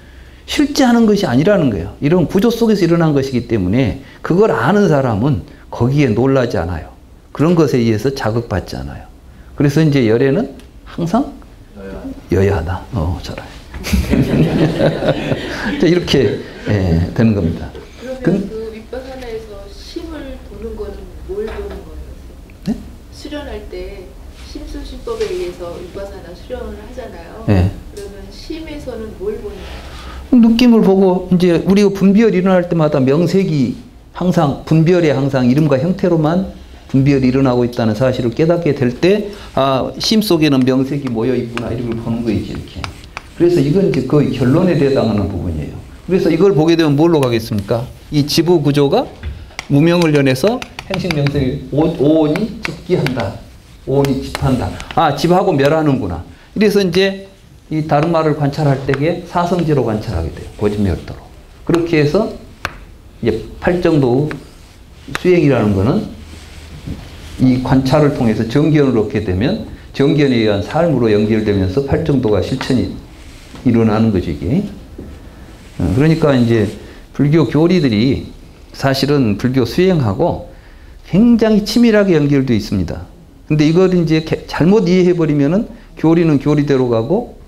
A: 실제 하는 것이 아니라는 거예요. 이런 구조 속에서 일어난 것이기 때문에 그걸 아는 사람은 거기에 놀라지 않아요. 그런 것에 의해서 자극받지 않아요. 그래서 이제 열애는 항상 여야하다. 잘해. 이렇게 되는 겁니다.
C: 그러면 그 윗바사나에서 심을 도는 거는 뭘 도는 거예요?
A: 네?
C: 수련할 때 심수신법에 의해서 윗바사나 수련을 하잖아요.
A: 네.
C: 그러면 심에서는 뭘 보는 거예요?
A: 느낌을 보고 이제 우리가 분별이 일어날 때마다 명색이 항상 분별에 항상 이름과 형태로만 분별이 일어나고 있다는 사실을 깨닫게 될 때, 심 속에는 명색이 모여 있구나, 이걸 보는 거이지, 이렇게. 그래서 이건 이제 그 결론에 해당하는 부분이에요. 그래서 이걸 보게 되면 뭘로 가겠습니까? 이 지부 구조가 무명을 연해서 행식 명색이 오온이 집기한다. 오온이 집한다. 집하고 멸하는구나. 그래서 이제 이 다른 말을 관찰할 때에 사성제로 관찰하게 돼요. 고집멸도로. 그렇게 해서 이제 팔정도 수행이라는 거는 이 관찰을 통해서 정견을 얻게 되면 정견에 의한 삶으로 연결되면서 팔정도가 실천이 일어나는 거죠, 이게. 그러니까 이제 불교 교리들이 사실은 불교 수행하고 굉장히 치밀하게 연결되어 있습니다. 근데 이걸 이제 잘못 이해해버리면은 교리는 교리대로 가고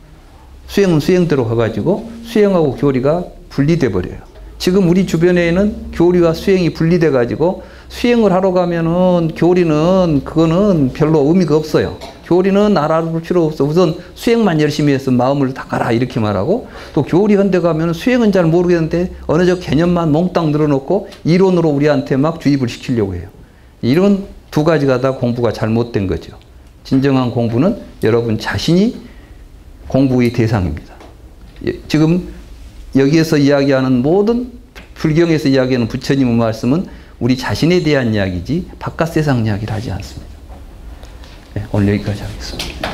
A: 수행은 수행대로 가가지고 수행하고 교리가 분리돼 버려요. 지금 우리 주변에는 교리와 수행이 분리돼 가지고 수행을 하러 가면은 교리는 그거는 별로 의미가 없어요. 교리는 알아볼 필요 없어. 우선 수행만 열심히 해서 마음을 닦아라 이렇게 말하고, 또 교리 헌데 가면 수행은 잘 모르겠는데 어느 저 개념만 몽땅 늘어놓고 이론으로 우리한테 막 주입을 시키려고 해요. 이런 두 가지가 다 공부가 잘못된 거죠. 진정한 공부는 여러분 자신이 공부의 대상입니다. 지금 여기에서 이야기하는 모든 불경에서 이야기하는 부처님의 말씀은 우리 자신에 대한 이야기지 바깥 세상 이야기를 하지 않습니다. 오늘 여기까지 하겠습니다.